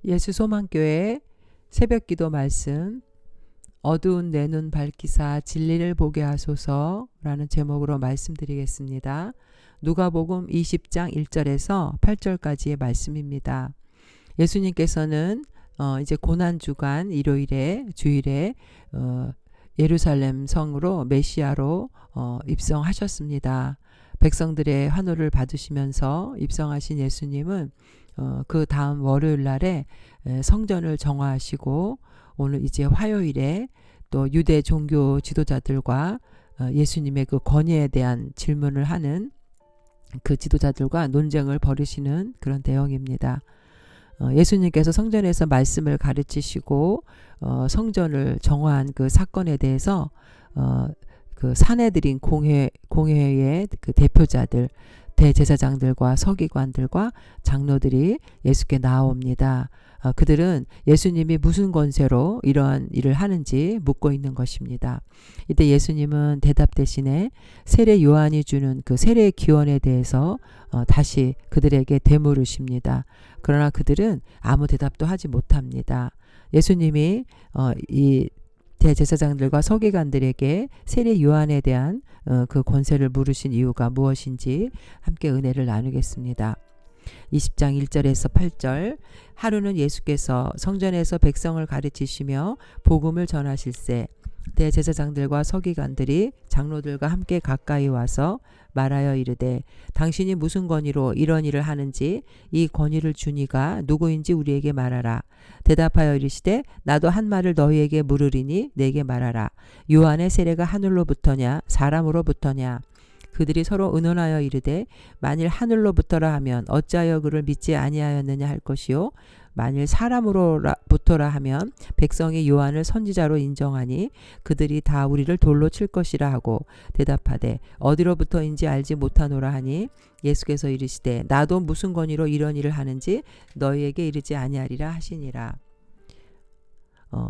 예수소망교회 새벽기도 말씀 어두운 내 눈 밝히사 진리를 보게 하소서라는 제목으로 말씀드리겠습니다. 누가복음 20장 1절에서 8절까지의 말씀입니다. 예수님께서는 이제 고난주간 일요일에 주일에 예루살렘 성으로 메시아로 입성하셨습니다. 백성들의 환호를 받으시면서 입성하신 예수님은 그 다음 월요일 날에 성전을 정화하시고 오늘 이제 화요일에 또 유대 종교 지도자들과 예수님의 그 권위에 대한 질문을 하는 그 지도자들과 논쟁을 벌이시는 그런 내용입니다. 예수님께서 성전에서 말씀을 가르치시고 성전을 정화한 그 사건에 대해서 그 사내들인 공회의 그 대표자들, 대제사장들과 서기관들과 장로들이 예수께 나옵니다. 그들은 예수님이 무슨 권세로 이러한 일을 하는지 묻고 있는 것입니다. 이때 예수님은 대답 대신에 세례 요한이 주는 그 세례의 기원에 대해서 다시 그들에게 되물으십니다. 그러나 그들은 아무 대답도 하지 못합니다. 예수님이 이 대제사장들과 서기관들에게 세례 요한에 대한 그 권세를 물으신 이유가 무엇인지 함께 은혜를 나누겠습니다. 20장 1절에서 8절 하루는 예수께서 성전에서 백성을 가르치시며 복음을 전하실세 대제사장들과 서기관들이 장로들과 함께 가까이 와서 말하여 이르되 당신이 무슨 권위로 이런 일을 하는지 이 권위를 주니가 누구인지 우리에게 말하라. 대답하여 이르시되 나도 한 말을 너희에게 물으리니 내게 말하라. 요한의 세례가 하늘로부터냐 사람으로부터냐. 그들이 서로 의논하여 이르되 만일 하늘로부터라 하면 어찌하여 그를 믿지 아니하였느냐 할 것이요 만일 사람으로부터라 하면 백성이 요한을 선지자로 인정하니 그들이 다 우리를 돌로 칠 것이라 하고 대답하되 어디로부터인지 알지 못하노라 하니 예수께서 이르시되 나도 무슨 권위로 이런 일을 하는지 너희에게 이르지 아니하리라 하시니라.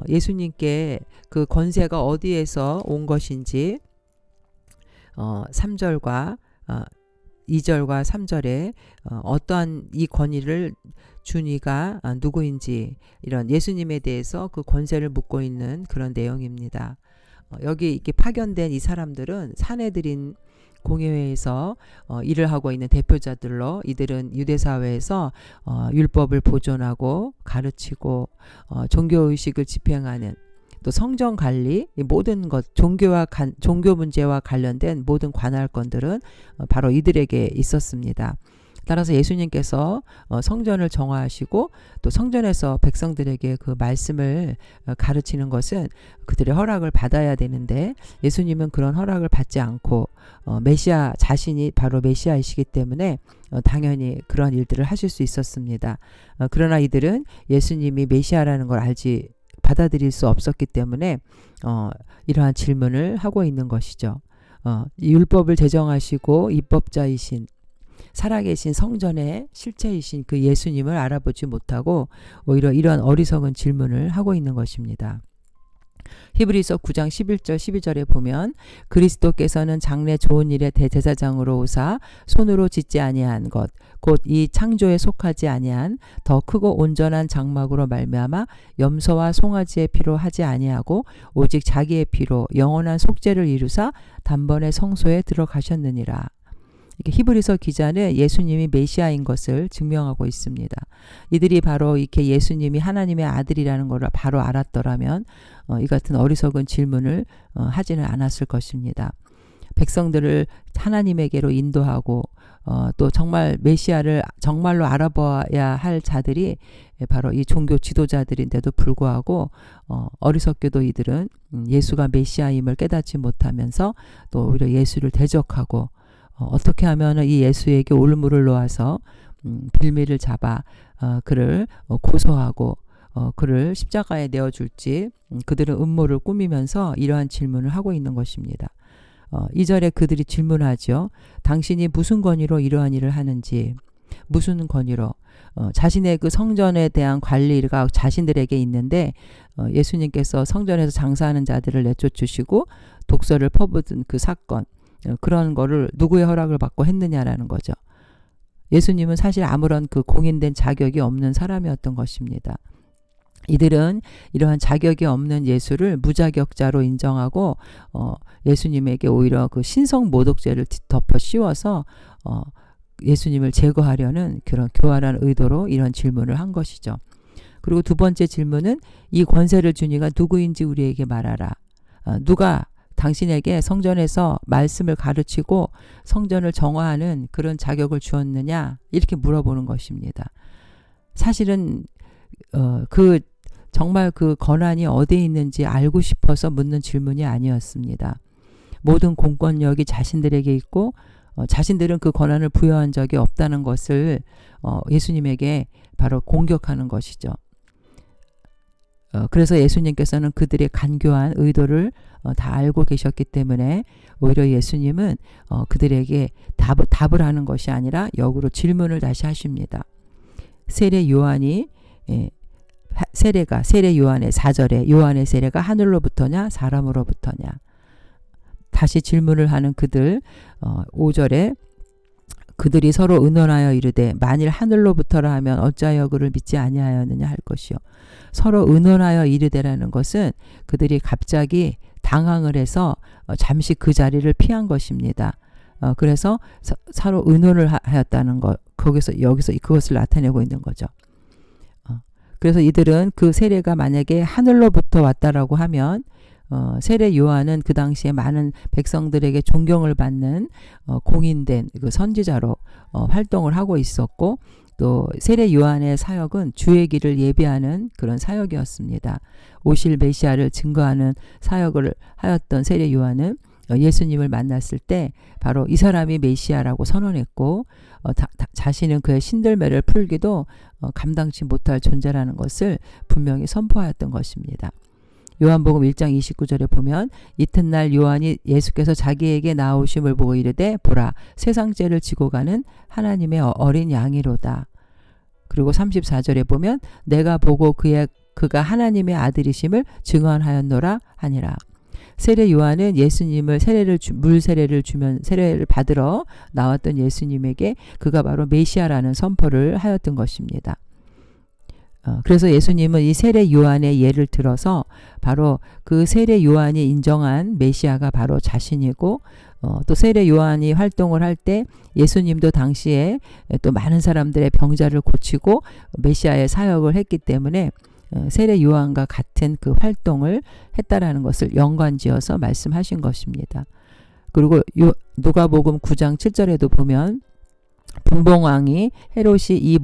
예수님께 그 권세가 어디에서 온 것인지 3절과 2절과 3절에 어떠한 이 권위를 준 이가 누구인지 이런 예수님에 대해서 그 권세를 묻고 있는 그런 내용입니다. 여기 이렇게 파견된 이 사람들은 사내들인 공회에서 일을 하고 있는 대표자들로 이들은 유대사회에서 율법을 보존하고 가르치고 종교의식을 집행하는 또 성전 관리 모든 것 종교 문제와 관련된 모든 관할권들은 바로 이들에게 있었습니다. 따라서 예수님께서 성전을 정화하시고 또 성전에서 백성들에게 그 말씀을 가르치는 것은 그들의 허락을 받아야 되는데 예수님은 그런 허락을 받지 않고 메시아 자신이 바로 메시아이시기 때문에 당연히 그런 일들을 하실 수 있었습니다. 그러나 이들은 예수님이 메시아라는 걸 받아들일 수 없었기 때문에 이러한 질문을 하고 있는 것이죠. 율법을 제정하시고 입법자이신 살아계신 성전의 실체이신 그 예수님을 알아보지 못하고 오히려 이러한 어리석은 질문을 하고 있는 것입니다. 히브리서 9장 11절 12절에 보면 그리스도께서는 장래 좋은 일의 대제사장으로 오사 손으로 짓지 아니한 것 곧 이 창조에 속하지 아니한 더 크고 온전한 장막으로 말미암아 염소와 송아지의 피로 하지 아니하고 오직 자기의 피로 영원한 속죄를 이루사 단번에 성소에 들어가셨느니라. 히브리서 기자는 예수님이 메시아인 것을 증명하고 있습니다. 이들이 바로 이렇게 예수님이 하나님의 아들이라는 것을 바로 알았더라면 이 같은 어리석은 질문을 하지는 않았을 것입니다. 백성들을 하나님에게로 인도하고 또 정말 메시아를 정말로 알아봐야 할 자들이 바로 이 종교 지도자들인데도 불구하고 어리석게도 이들은 예수가 메시아임을 깨닫지 못하면서 또 오히려 예수를 대적하고 어떻게 하면 이 예수에게 올무를 놓아서 빌미를 잡아 그를 고소하고 그를 십자가에 내어줄지 그들은 음모를 꾸미면서 이러한 질문을 하고 있는 것입니다. 2절에 그들이 질문하죠. 당신이 무슨 권위로 이러한 일을 하는지 무슨 권위로 자신의 그 성전에 대한 관리가 자신들에게 있는데 예수님께서 성전에서 장사하는 자들을 내쫓으시고 독서를 퍼붓은 그 사건 그런 거를 누구의 허락을 받고 했느냐라는 거죠. 예수님은 사실 아무런 그 공인된 자격이 없는 사람이었던 것입니다. 이들은 이러한 자격이 없는 예수를 무자격자로 인정하고 예수님에게 오히려 그 신성 모독죄를 덮어 씌워서 예수님을 제거하려는 그런 교활한 의도로 이런 질문을 한 것이죠. 그리고 두 번째 질문은 이 권세를 주니가 누구인지 우리에게 말하라. 누가 당신에게 성전에서 말씀을 가르치고 성전을 정화하는 그런 자격을 주었느냐? 이렇게 물어보는 것입니다. 사실은 정말 그 권한이 어디에 있는지 알고 싶어서 묻는 질문이 아니었습니다. 모든 공권력이 자신들에게 있고 자신들은 그 권한을 부여한 적이 없다는 것을 예수님에게 바로 공격하는 것이죠. 그래서 예수님께서는 그들의 간교한 의도를 다 알고 계셨기 때문에 오히려 예수님은 그들에게 답을 하는 것이 아니라 역으로 질문을 다시 하십니다. 세례 요한이 세례 요한의 4절에 요한의 세례가 하늘로부터냐 사람으로부터냐. 다시 질문을 하는 그들 5절에 그들이 서로 의논하여 이르되 만일 하늘로부터라 하면 어찌하여 그를 믿지 아니하였느냐 할 것이요. 서로 의논하여 이르되라는 것은 그들이 갑자기 당황을 해서 잠시 그 자리를 피한 것입니다. 그래서 서로 의논을 하였다는 것, 여기서 그것을 나타내고 있는 거죠. 그래서 이들은 그 세례가 만약에 하늘로부터 왔다라고 하면 세례 요한은 그 당시에 많은 백성들에게 존경을 받는 공인된 그 선지자로 활동을 하고 있었고, 또 세례 요한의 사역은 주의 길을 예비하는 그런 사역이었습니다. 오실 메시아를 증거하는 사역을 하였던 세례 요한은 예수님을 만났을 때 바로 이 사람이 메시아라고 선언했고 자신은 그의 신들매를 풀기도 감당치 못할 존재라는 것을 분명히 선포하였던 것입니다. 요한복음 1장 29절에 보면 이튿날 요한이 예수께서 자기에게 나오심을 보고 이르되 보라 세상 죄를 지고 가는 하나님의 어린 양이로다. 그리고 34절에 보면 내가 보고 그가 하나님의 아들이심을 증언하였노라 하니라. 세례 요한은 예수님을 물 세례를 주면 세례를 받으러 나왔던 예수님에게 그가 바로 메시아라는 선포를 하였던 것입니다. 그래서 예수님은 이 세례 요한의 예를 들어서 바로 그 세례 요한이 인정한 메시아가 바로 자신이고 또 세례 요한이 활동을 할 때 예수님도 당시에 또 많은 사람들의 병자를 고치고 메시아의 사역을 했기 때문에 세례 요한과 같은 그 활동을 했다라는 것을 연관지어서 말씀하신 것입니다. 그리고 누가복음 9장 7절에도 보면 분봉왕 헤롯이 이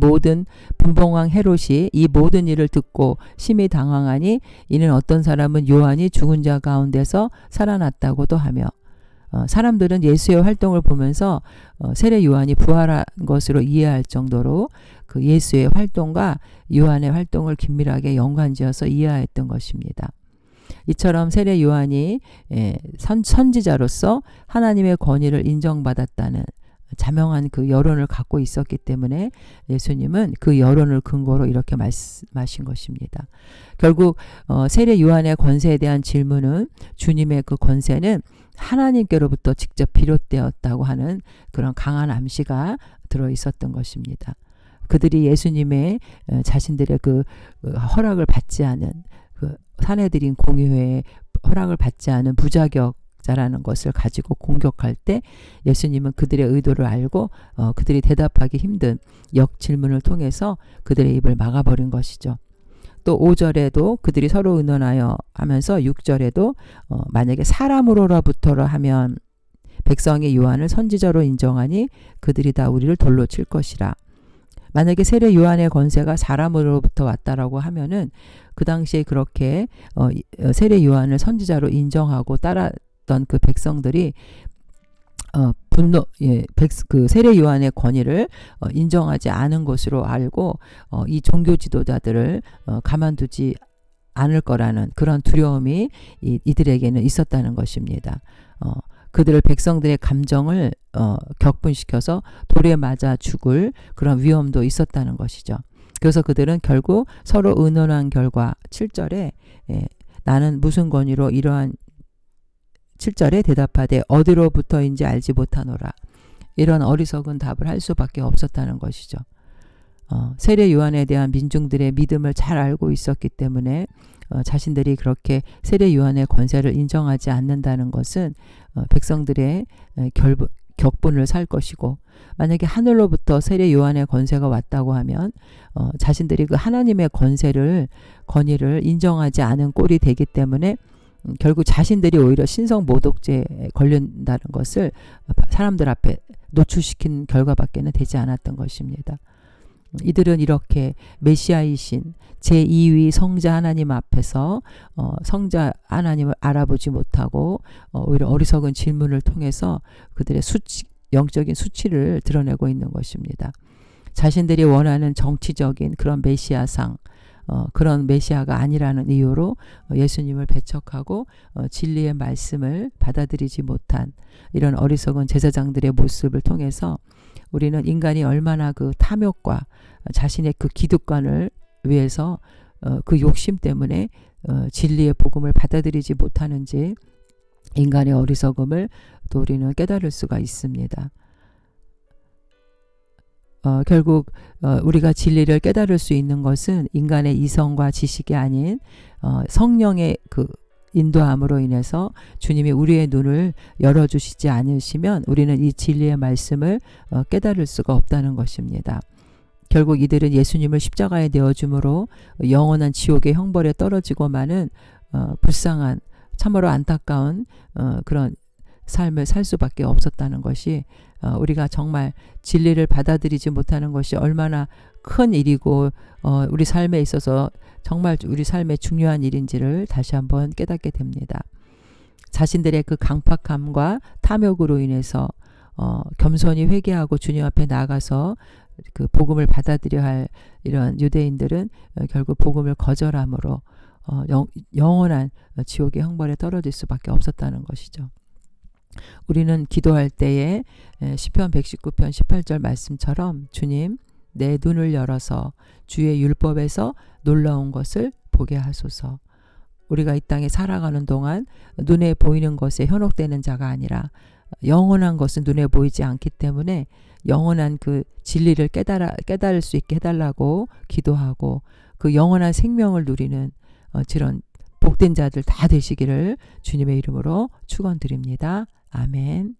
모든 일을 듣고 심히 당황하니 이는 어떤 사람은 요한이 죽은 자 가운데서 살아났다고도 하며 사람들은 예수의 활동을 보면서 세례 요한이 부활한 것으로 이해할 정도로 그 예수의 활동과 요한의 활동을 긴밀하게 연관지어서 이해했던 것입니다. 이처럼 세례 요한이 선지자로서 하나님의 권위를 인정받았다는 자명한 그 여론을 갖고 있었기 때문에 예수님은 그 여론을 근거로 이렇게 말씀하신 것입니다. 결국 세례 요한의 권세에 대한 질문은 주님의 그 권세는 하나님께로부터 직접 비롯되었다고 하는 그런 강한 암시가 들어 있었던 것입니다. 그들이 예수님의 자신들의 그 허락을 받지 않은 그 사내들인 공의회의 허락을 받지 않은 부자격자라는 것을 가지고 공격할 때 예수님은 그들의 의도를 알고 그들이 대답하기 힘든 역질문을 통해서 그들의 입을 막아버린 것이죠. 또 5절에도 그들이 서로 의논하여 하면서 6절에도 만약에 사람으로부터라 하면 백성이 요한을 선지자로 인정하니 그들이 다 우리를 돌로 칠 것이라. 만약에 세례 요한의 권세가 사람으로부터 왔다라고 하면은 그 당시에 그렇게 세례 요한을 선지자로 인정하고 따랐던 그 백성들이 그 세례 요한의 권위를 인정하지 않은 것으로 알고 이 종교 지도자들을 가만두지 않을 거라는 그런 두려움이 이들에게는 있었다는 것입니다. 그들을 백성들의 감정을 격분시켜서 돌에 맞아 죽을 그런 위험도 있었다는 것이죠. 그래서 그들은 결국 서로 의논한 결과 7절에 나는 무슨 권위로 이러한 7절에 대답하되 어디로부터인지 알지 못하노라. 이런 어리석은 답을 할 수밖에 없었다는 것이죠. 세례 요한에 대한 민중들의 믿음을 잘 알고 있었기 때문에 자신들이 그렇게 세례 요한의 권세를 인정하지 않는다는 것은 백성들의 격분을 살 것이고, 만약에 하늘로부터 세례 요한의 권세가 왔다고 하면 자신들이 그 하나님의 권위를 인정하지 않은 꼴이 되기 때문에 결국 자신들이 오히려 신성 모독죄에 걸린다는 것을 사람들 앞에 노출시킨 결과밖에는 되지 않았던 것입니다. 이들은 이렇게 메시아이신 제2위 성자 하나님 앞에서 성자 하나님을 알아보지 못하고 오히려 어리석은 질문을 통해서 그들의 영적인 수치를 드러내고 있는 것입니다. 자신들이 원하는 정치적인 그런 메시아상, 그런 메시아가 아니라는 이유로 예수님을 배척하고 진리의 말씀을 받아들이지 못한 이런 어리석은 제사장들의 모습을 통해서 우리는 인간이 얼마나 그 탐욕과 자신의 그 기득권을 위해서 그 욕심 때문에 진리의 복음을 받아들이지 못하는지, 인간의 어리석음을 또 우리는 깨달을 수가 있습니다. 결국 우리가 진리를 깨달을 수 있는 것은 인간의 이성과 지식이 아닌 성령의 그 인도함으로 인해서 주님이 우리의 눈을 열어주시지 않으시면 우리는 이 진리의 말씀을 깨달을 수가 없다는 것입니다. 결국 이들은 예수님을 십자가에 내어줌으로 영원한 지옥의 형벌에 떨어지고 마는 불쌍한, 참으로 안타까운 그런 삶을 살 수밖에 없었다는 것이, 우리가 정말 진리를 받아들이지 못하는 것이 얼마나 큰 일이고 우리 삶에 있어서 정말 우리 삶의 중요한 일인지를 다시 한번 깨닫게 됩니다. 자신들의 그 강팍함과 탐욕으로 인해서 겸손히 회개하고 주님 앞에 나가서 그 복음을 받아들여야 할 이런 유대인들은 결국 복음을 거절함으로 영원한 지옥의 형벌에 떨어질 수밖에 없었다는 것이죠. 우리는 기도할 때에 시편 119편 18절 말씀처럼 주님, 내 눈을 열어서 주의 율법에서 놀라운 것을 보게 하소서. 우리가 이 땅에 살아가는 동안 눈에 보이는 것에 현혹되는 자가 아니라 영원한 것은 눈에 보이지 않기 때문에 영원한 그 진리를 깨달을 수 있게 해달라고 기도하고, 그 영원한 생명을 누리는 저런 복된 자들 다 되시기를 주님의 이름으로 축원드립니다. 아멘.